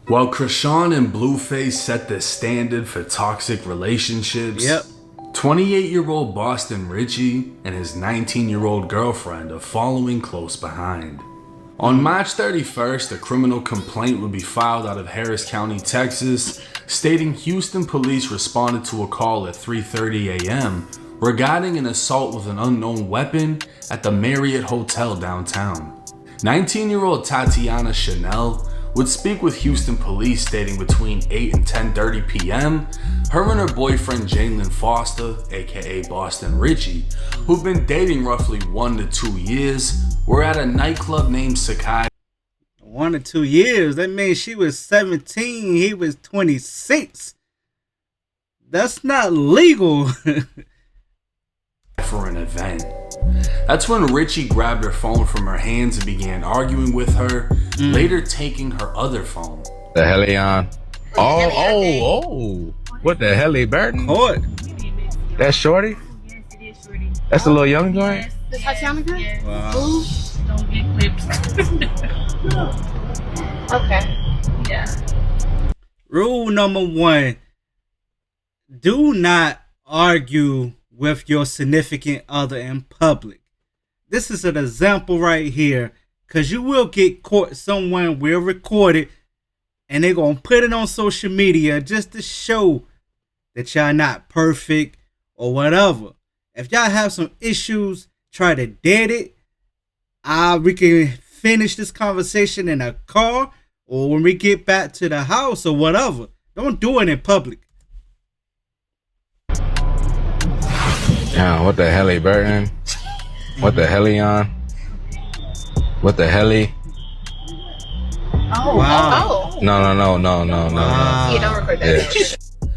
While Krishan and Blueface set the standard for toxic relationships, 28-year-old Boston Richey and his 19-year-old girlfriend are following close behind. On March 31st, a criminal complaint would be filed out of Harris County, Texas, stating Houston police responded to a call at 3:30 a.m. regarding an assault with an unknown weapon at the Marriott Hotel downtown. 19-year-old Tatiana Chanel would speak with Houston police stating between 8 and 10:30 p.m., her and her boyfriend Jalen Foster, aka Boston Richey, who've been dating roughly 1 to 2 years, were at a nightclub named Sakai. 1 to 2 years? That means she was 17, he was 26. That's not legal. For an event. That's when Richey grabbed her phone from her hands and began arguing with her, later taking her other phone. The hell on? Oh. What the hell, Burton? What? That's Shorty? Yes, it is Shorty. That's a little young joint? Yes. The Tatiana girl? Yes. Wow. Don't get clips. Okay. Yeah. Rule number 1. Do not argue with your significant other in public. This is an example right here, because you will get caught. Someone will record it and they're going to put it on social media just to show that y'all not perfect or whatever. If y'all have some issues, try to dead it. We can finish this conversation in a car or when we get back to the house or whatever. Don't do it in public. Yeah, what the hell, Burton? What the hell on? What the hell? Oh, Wow. oh. No. Wow. Yeah, don't record that. Yeah.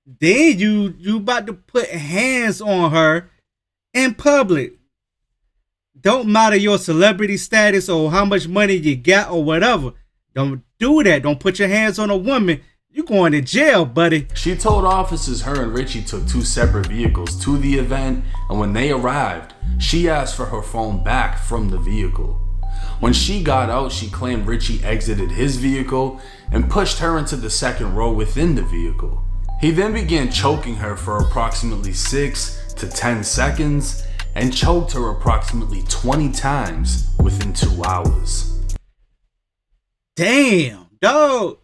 Then you about to put hands on her in public. Don't matter your celebrity status or how much money you got or whatever. Don't do that. Don't put your hands on a woman. You're going to jail, buddy. She told officers her and Richey took 2 separate vehicles to the event, and when they arrived, she asked for her phone back from the vehicle. When she got out, she claimed Richey exited his vehicle and pushed her into the second row within the vehicle. He then began choking her for approximately 6 to 10 seconds and choked her approximately 20 times within 2 hours. Damn, dog.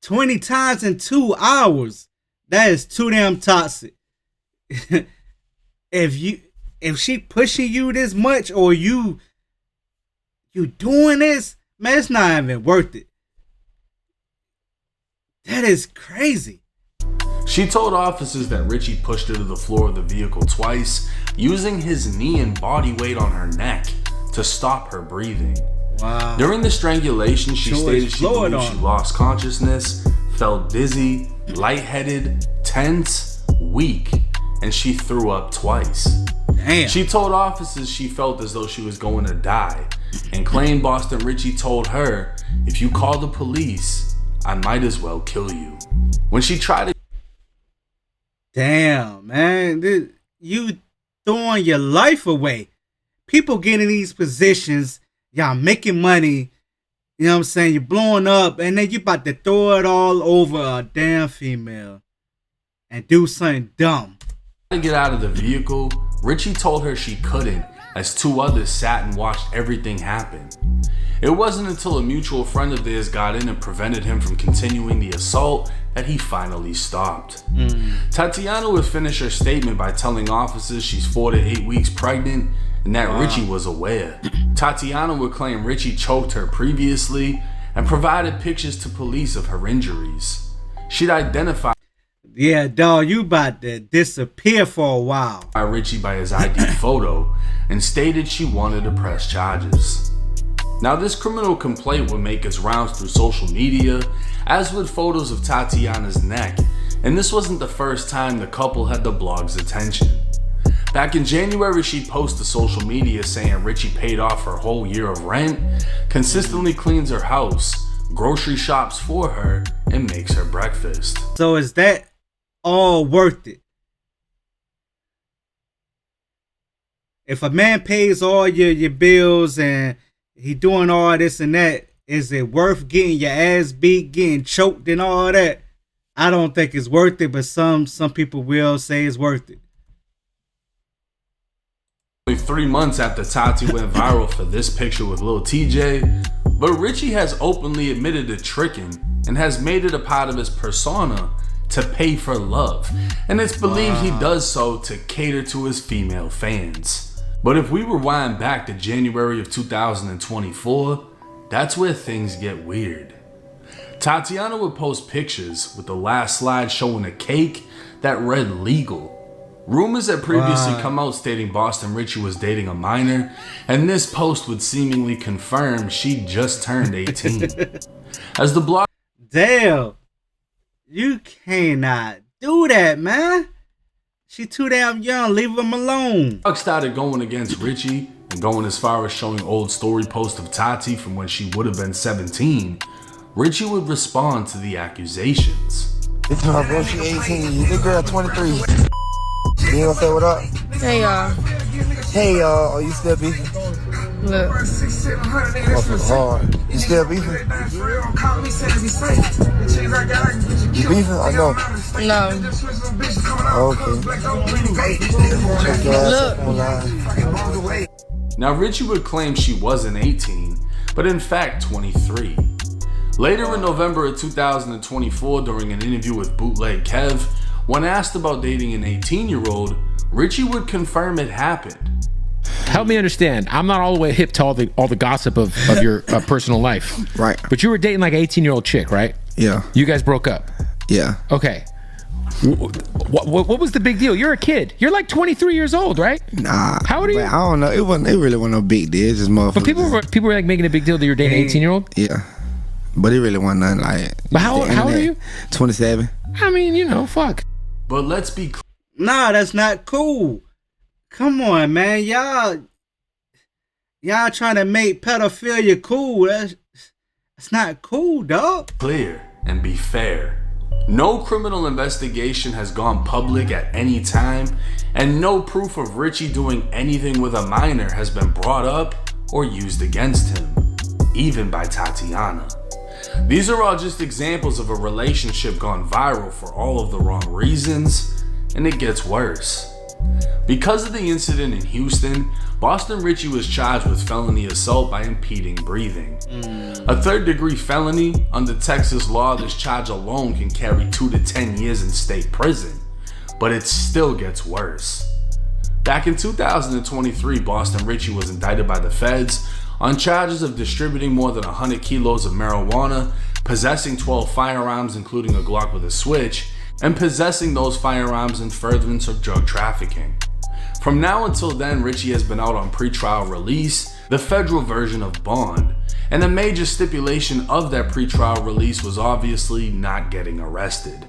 20 times in 2 hours. That is too damn toxic. If she pushing you this much or you doing this, man, it's not even worth it. That is crazy. She told officers that Richey pushed her to the floor of the vehicle twice, using his knee and body weight on her neck to stop her breathing. Wow. During the strangulation, she stated she believed she lost consciousness, felt dizzy, lightheaded, tense, weak, and she threw up twice. Damn. She told officers she felt as though she was going to die and claimed Boston Richey told her, "If you call the police, I might as well kill you." When she tried to Damn, man. You throwing your life away. People get in these positions, y'all making money, you know what I'm saying? You're blowing up, and then you about to throw it all over a damn female and do something dumb. to get out of the vehicle, Richey told her she couldn't, as 2 others sat and watched everything happen. It wasn't until a mutual friend of theirs got in and prevented him from continuing the assault that he finally stopped. Tatiana would finish her statement by telling officers she's 4 to 8 weeks pregnant and that Richey was aware. Tatiana would claim Richey choked her previously and provided pictures to police of her injuries. She'd identified Yeah, dog, you about to disappear for a while. Richey by his ID photo and stated she wanted to press charges. Now, this criminal complaint would make its rounds through social media, as would photos of Tatiana's neck, and this wasn't the first time the couple had the blog's attention. Back in January, she'd post to social media saying Richey paid off her whole year of rent, consistently cleans her house, grocery shops for her, and makes her breakfast. So is that all worth it? If a man pays all your bills and he doing all this and that, is it worth getting your ass beat, getting choked and all that? I don't think it's worth it, but some people will say it's worth it. 3 months after Tati went viral for this picture with Lil TJ, but Richie has openly admitted to tricking and has made it a part of his persona to pay for love, and it's believed he does so to cater to his female fans. But if we rewind back to January of 2024, that's where things get weird. Tatiana would post pictures with the last slide showing a cake that read legal. Rumors had previously come out stating Boston Richey was dating a minor, and this post would seemingly confirm she just turned 18. As the blog... Damn. You cannot do that, man. She too damn young. Leave him alone. Started going against Richie and going as far as showing old story posts of Tati from when she would have been 17. Richie would respond to the accusations. It's my bro, she 18. This girl 23. You gonna say what up? Hey y'all. Hey y'all, are you still beefing? Look. Motherfucker hard. You still beefing? You beefing? I know. No. Okay. Check your ass up online. Now Richie would claim she wasn't 18, but in fact 23. Later in November of 2024, during an interview with Bootleg Kev, when asked about dating an 18-year-old, Richie would confirm it happened. Help me understand. I'm not all the way hip to all the gossip of your personal life. Right. But you were dating like an 18-year-old chick, right? Yeah. You guys broke up. Yeah. Okay. What was the big deal? You're a kid. You're like 23 years old, right? Nah. How old are you? I don't know. It really wasn't no big deal. It's just motherfuckers. But people were like making a big deal that you're dating an 18-year-old? Yeah. But it really wasn't nothing like. But how old are you? 27. I mean, fuck. But let's be clear. Nah, that's not cool. Come on, man. Y'all trying to make pedophilia cool. That's not cool, dog. Clear and be fair. No criminal investigation has gone public at any time, and no proof of Richie doing anything with a minor has been brought up or used against him, even by Tatiana. These are all just examples of a relationship gone viral for all of the wrong reasons, and it gets worse. Because of the incident in Houston, Boston Richey was charged with felony assault by impeding breathing. A third-degree felony, under Texas law, this charge alone can carry 2 to 10 years in state prison, but it still gets worse. Back in 2023, Boston Richey was indicted by the feds on charges of distributing more than 100 kilos of marijuana, possessing 12 firearms including a Glock with a switch, and possessing those firearms in furtherance of drug trafficking. From now until then, Richie has been out on pretrial release, the federal version of bond, and a major stipulation of that pretrial release was obviously not getting arrested.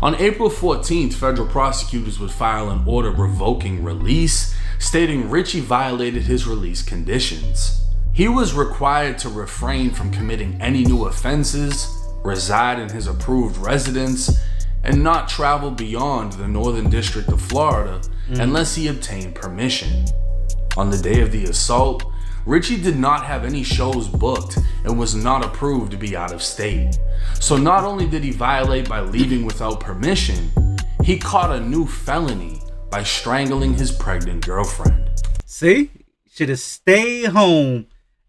On April 14th, federal prosecutors would file an order revoking release, stating Richie violated his release conditions. He was required to refrain from committing any new offenses, reside in his approved residence, and not travel beyond the Northern District of Florida unless he obtained permission. On the day of the assault, Richie did not have any shows booked and was not approved to be out of state. So not only did he violate by leaving without permission, he caught a new felony by strangling his pregnant girlfriend. See? Should have stayed home,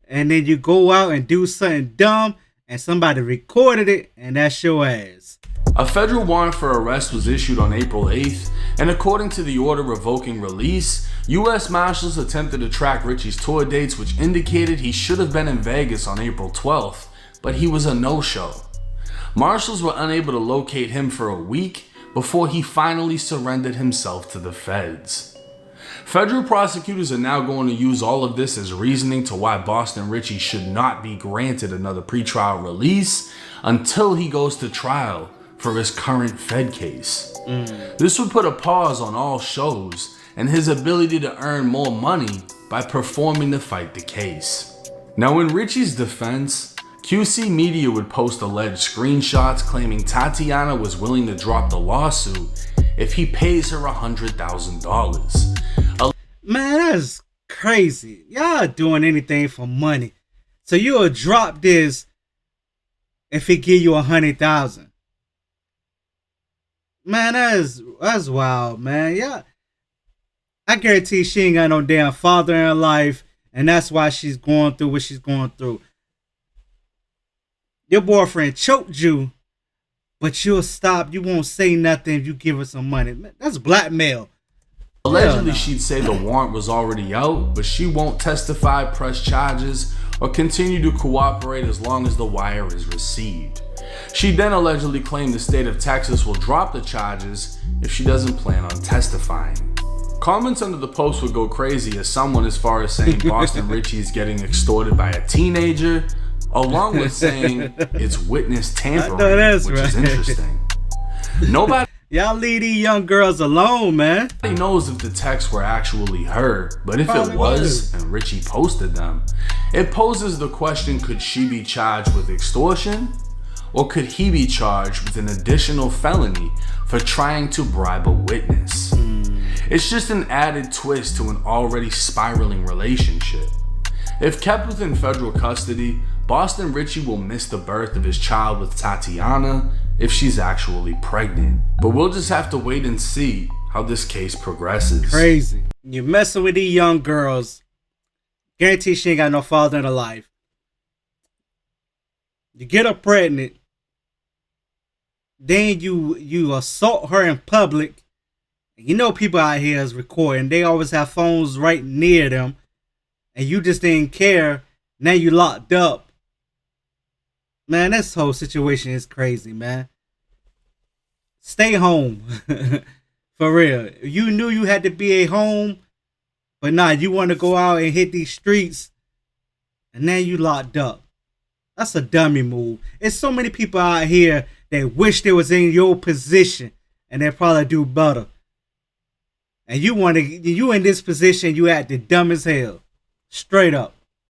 and then you go out and do something dumb and somebody recorded it, and that's your ass. A federal warrant for arrest was issued on April 8th, and according to the order revoking release, U.S. Marshals attempted to track Richie's tour dates, which indicated he should have been in Vegas on April 12th, but he was a no-show. Marshals were unable to locate him for a week before he finally surrendered himself to the feds. Federal prosecutors are now going to use all of this as reasoning to why Boston Richey should not be granted another pretrial release until he goes to trial for his current Fed case. This would put a pause on all shows and his ability to earn more money by performing to fight the case. Now, in Richie's defense, QC Media would post alleged screenshots claiming Tatiana was willing to drop the lawsuit if he pays her $100,000. Man, that's crazy. Y'all doing anything for money. So you'll drop this if he give you 100,000. Man, that's wild, man. Yeah, I guarantee she ain't got no damn father in her life, and that's why she's going through what she's going through. Your boyfriend choked you, but you'll stop. You won't say nothing if you give her some money. Man, that's blackmail. Allegedly, she'd say the warrant was already out, but she won't testify, press charges, or continue to cooperate as long as the wire is received. She then allegedly claimed the state of Texas will drop the charges if she doesn't plan on testifying. Comments under the post would go crazy as someone as far as saying Boston Richey is getting extorted by a teenager, along with saying it's witness tampering, which is interesting. Nobody Y'all leave these young girls alone, man. knows if the texts were actually her, but if it was, and Richey posted them, it poses the question, could she be charged with extortion? Or could he be charged with an additional felony for trying to bribe a witness? It's just an added twist to an already spiraling relationship. If kept within federal custody, Boston Richey will miss the birth of his child with Tatiana if she's actually pregnant. But we'll just have to wait and see how this case progresses. Crazy. You're messing with these young girls. Guarantee she ain't got no father in her life. You get her pregnant. Then you assault her in public. You know people out here is recording. They always have phones right near them. And you just didn't care. Now you locked up. Man, this whole situation is crazy, man. Stay home. For real. You knew you had to be at home. But nah, you want to go out and hit these streets. And now you locked up. That's a dummy move. There's so many people out here that wish they was in your position. And they probably do better. And you in this position, you acted dumb as hell. Straight up.